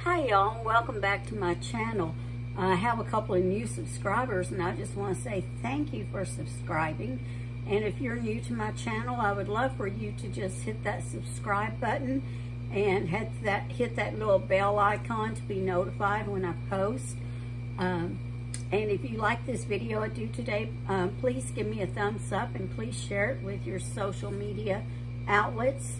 Hi y'all, welcome back to my channel. I have a couple of new subscribers and I just want to say thank you for subscribing. And if you're new to my channel, I would love for you to just hit that subscribe button and hit that little bell icon to be notified when I post. And if you like this video I do today, please give me a thumbs up and please share it with your social media outlets.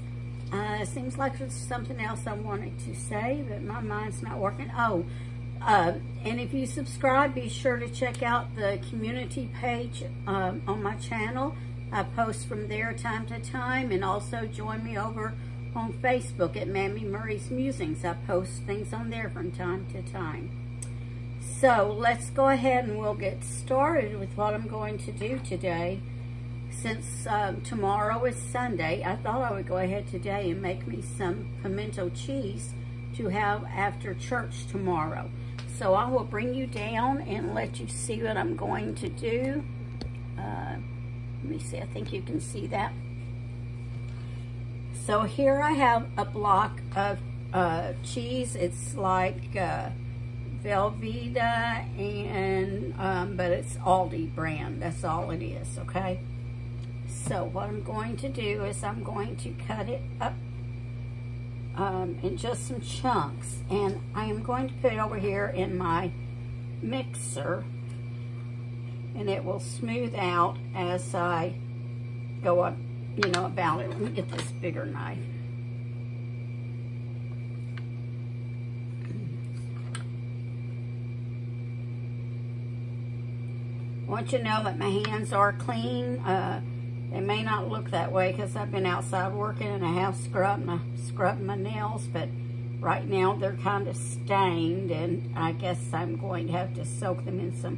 Seems like there's something else I wanted to say, but my mind's not working. And if you subscribe, be sure to check out the community page on my channel. I post from there time to time, and also join me over on Facebook at Mammy Murray's Musings. I post things on there from time to time. So let's go ahead and we'll get started with what I'm going to do today. Since tomorrow is Sunday, I thought I would go ahead today and make me some pimento cheese to have after church tomorrow. So I will bring you down and let you see what I'm going to do. Let me see, I think you can see that. So here I have a block of cheese. It's like Velveeta, and but it's Aldi brand. That's all it is, okay? So what I'm going to do is I'm going to cut it up in just some chunks, and I am going to put it over here in my mixer, and it will smooth out as I go up, you know, about it. Let me get this bigger knife. I want you to know that my hands are clean. They may not look that way because I've been outside working and I have scrubbed my nails, but right now they're kind of stained, and I guess I'm going to have to soak them in some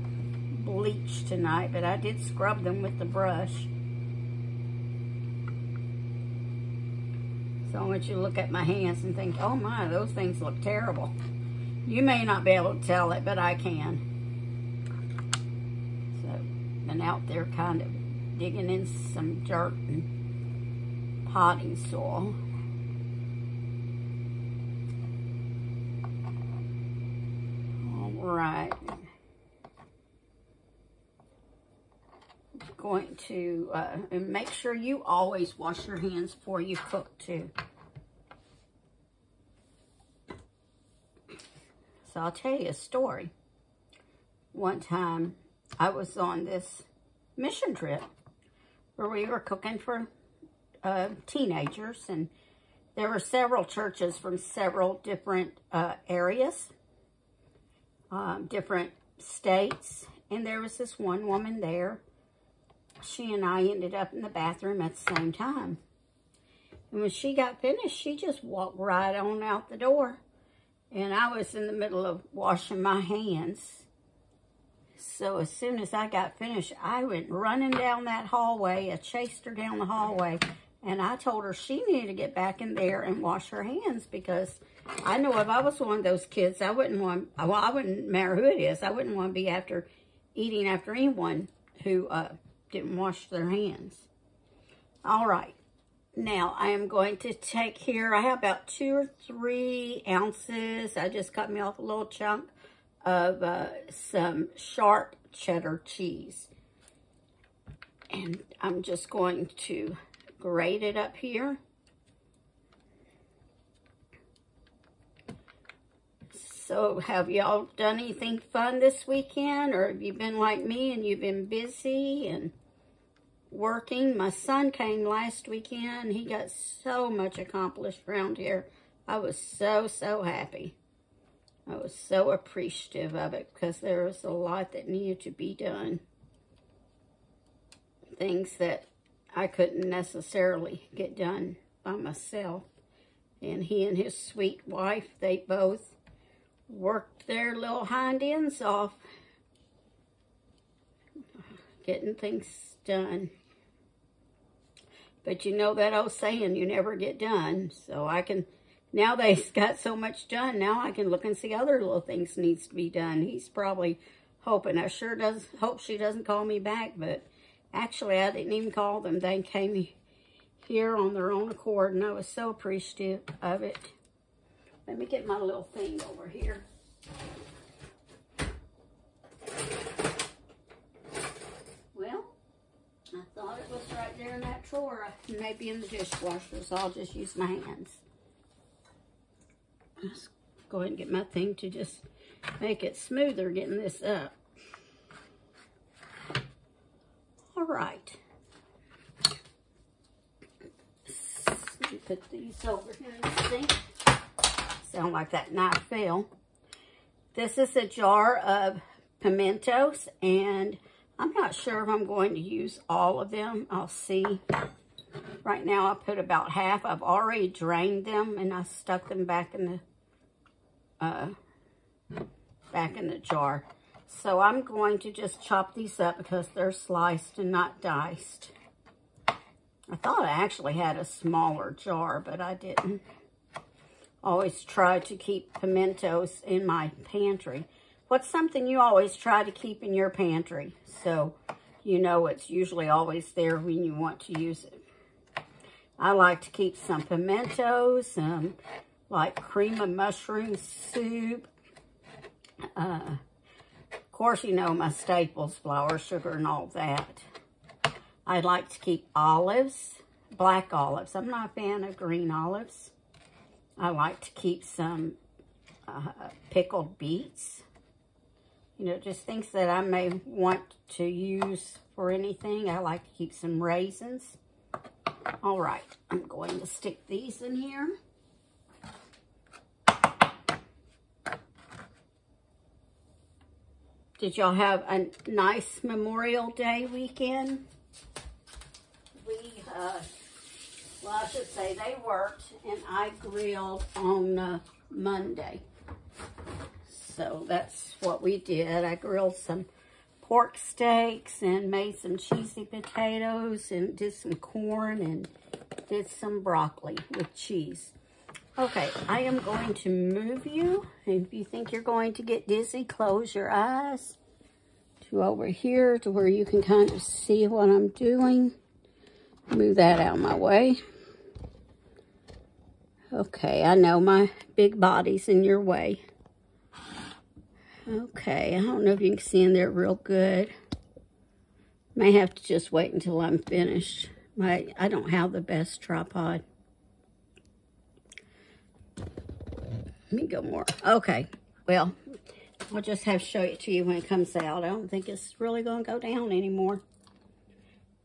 bleach tonight, but I did scrub them with the brush. So I want you to look at my hands and think, oh my, those things look terrible. You may not be able to tell it, but I can. So, and out there kind of digging in some dirt and potting soil. All right. Going to, and make sure you always wash your hands before you cook too. So I'll tell you a story. One time I was on this mission trip where we were cooking for teenagers, and there were several churches from several different areas, different states, and there was this one woman there. She and I ended up in the bathroom at the same time, and when she got finished, she just walked right on out the door, and I was in the middle of washing my hands. So as soon as I got finished, I went running down that hallway. I chased her down the hallway, and I told her she needed to get back in there and wash her hands, because I know if I was one of those kids, I wouldn't want, well, I wouldn't matter who it is, I wouldn't want to be eating after anyone who didn't wash their hands. All right. Now, I am going to take here, I have about 2 or 3 ounces. I just cut me off a little chunk of some sharp cheddar cheese. And I'm just going to grate it up here. So have y'all done anything fun this weekend, or have you been like me and you've been busy and working? My son came last weekend. He got so much accomplished around here. I was so happy. I was so appreciative of it because there was a lot that needed to be done. Things that I couldn't necessarily get done by myself. And he and his sweet wife, they both worked their little hind ends off getting things done. But you know that old saying, you never get done. So I can... Now they've got so much done, now I can look and see other little things needs to be done. He's probably hoping. I sure hope she doesn't call me back, but actually I didn't even call them. They came here on their own accord, and I was so appreciative of it. Let me get my little thing over here. Well, I thought it was right there in that drawer. Maybe in the dishwasher, so I'll just use my hands. Let's go ahead and get my thing to just make it smoother getting this up. All right. Let me put these over here in the sink. Sound like that knife fell. This is a jar of pimentos, and I'm not sure if I'm going to use all of them. I'll see. Right now I put about half. I've already drained them, and I stuck them back in the jar. So I'm going to just chop these up because they're sliced and not diced. I thought I actually had a smaller jar, but I didn't. Always try to keep pimentos in my pantry. What's something you always try to keep in your pantry? So you know it's usually always there when you want to use it. I like to keep some pimentos, like cream of mushroom soup. Of course, you know my staples, flour, sugar, and all that. I like to keep olives, black olives. I'm not a fan of green olives. I like to keep some pickled beets. You know, just things that I may want to use for anything. I like to keep some raisins. All right, I'm going to stick these in here. Did y'all have a nice Memorial Day weekend? Well, I should say they worked, and I grilled on Monday. So that's what we did. I grilled some pork steaks and made some cheesy potatoes and did some corn and did some broccoli with cheese. Okay, I am going to move you. If you think you're going to get dizzy, close your eyes to over here to where you can kind of see what I'm doing. Move that out of my way. Okay, I know my big body's in your way. Okay, I don't know if you can see in there real good. May have to just wait until I'm finished. I don't have the best tripod. Let me go more. Okay, well, I'll just have to show it to you when it comes out. I don't think it's really going to go down anymore.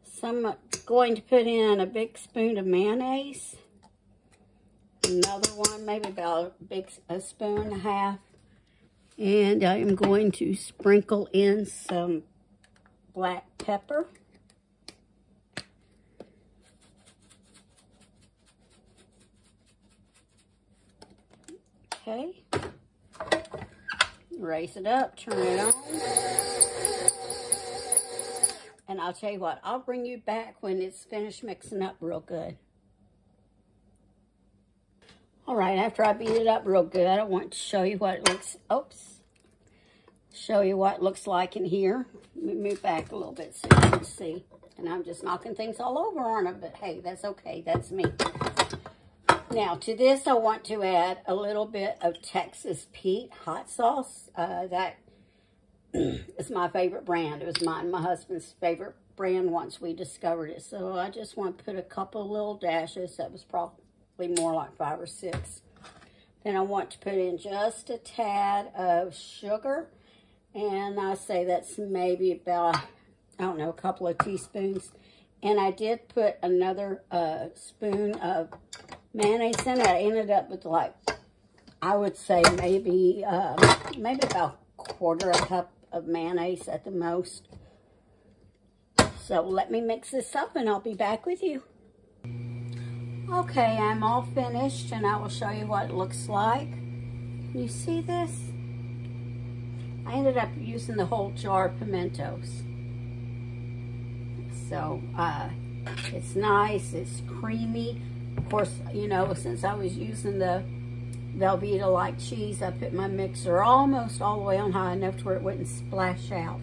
So I'm going to put in a big spoon of mayonnaise. Another one, maybe about a spoon and a half. And I am going to sprinkle in some black pepper. Okay. Raise it up, turn it on. And I'll tell you what, I'll bring you back when it's finished mixing up real good. All right, after I beat it up real good, I want to show you what it looks, show you what it looks like in here. Let me move back a little bit so you can see. And I'm just knocking things all over on it, but hey, that's okay, that's me. Now, to this, I want to add a little bit of Texas Pete hot sauce. That is my favorite brand. It was mine and my husband's favorite brand once we discovered it. So I just want to put a couple little dashes. That was probably more like 5 or 6. Then I want to put in just a tad of sugar. And I say that's maybe about, I don't know, a couple of teaspoons. And I did put another spoon of mayonnaise in it. I ended up with, like, I would say maybe about a quarter of a cup of mayonnaise at the most. So let me mix this up and I'll be back with you. Okay, I'm all finished and I will show you what it looks like. Can you see this? I ended up using the whole jar of pimentos. So, it's nice, it's creamy. Of course, you know, since I was using the Velveeta-like cheese, I put my mixer almost all the way on high enough to where it wouldn't splash out.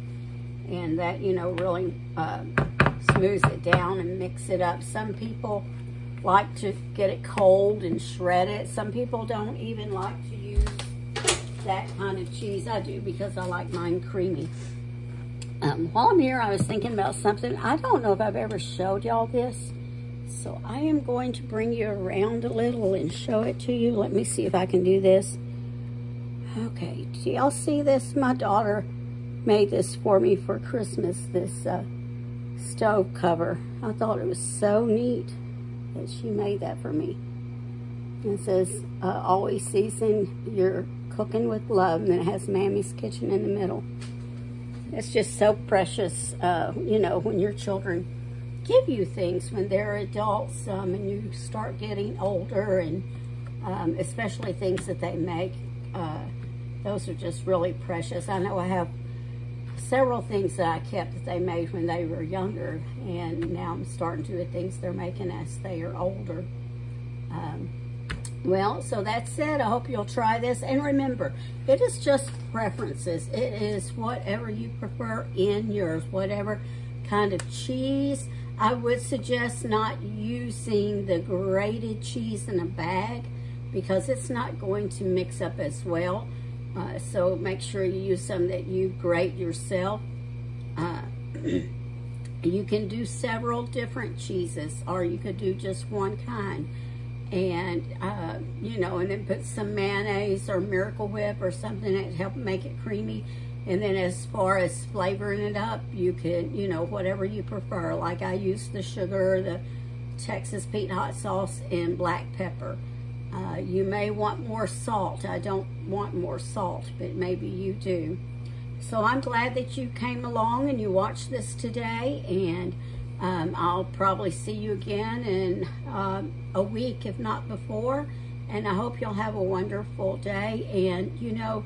And that, you know, really smooths it down and mix it up. Some people like to get it cold and shred it. Some people don't even like to use that kind of cheese. I do, because I like mine creamy. While I'm here, I was thinking about something. I don't know if I've ever showed y'all this, so I am going to bring you around a little and show it to you. Let me see if I can do this. Okay, do y'all see this? My daughter made this for me for Christmas, this stove cover. I thought it was so neat that she made that for me. It says, always season your cooking with love, and then it has Mammy's Kitchen in the middle. It's just so precious, you know, when your children give you things when they're adults, and you start getting older, and especially things that they make. Those are just really precious. I know I have several things that I kept that they made when they were younger, and now I'm starting to do the things they're making as they are older. Well, so that said, I hope you'll try this. And remember, it is just preferences. It is whatever you prefer in yours, whatever kind of cheese. I would suggest not using the grated cheese in a bag, because it's not going to mix up as well. So make sure you use some that you grate yourself. You can do several different cheeses, or you could do just one kind. And, you know, and then put some mayonnaise or Miracle Whip or something that help make it creamy. And then as far as flavoring it up, you could, you know, whatever you prefer. Like I use the sugar, the Texas Pete hot sauce, and black pepper. You may want more salt. I don't want more salt, but maybe you do. So I'm glad that you came along and you watched this today, and I'll probably see you again in a week, if not before. And I hope you'll have a wonderful day. And, you know,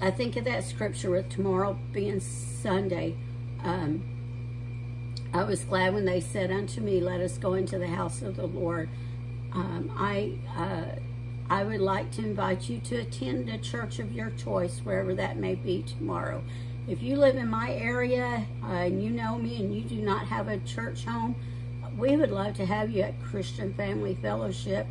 I think of that scripture with tomorrow being Sunday. I was glad when they said unto me, let us go into the house of the Lord. I would like to invite you to attend a church of your choice, wherever that may be tomorrow. If you live in my area and you know me and you do not have a church home, we would love to have you at Christian Family Fellowship.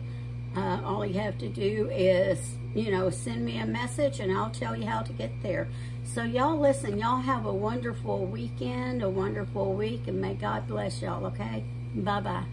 All you have to do is, you know, send me a message and I'll tell you how to get there. So y'all listen, y'all have a wonderful weekend, a wonderful week, and may God bless y'all, okay? Bye-bye.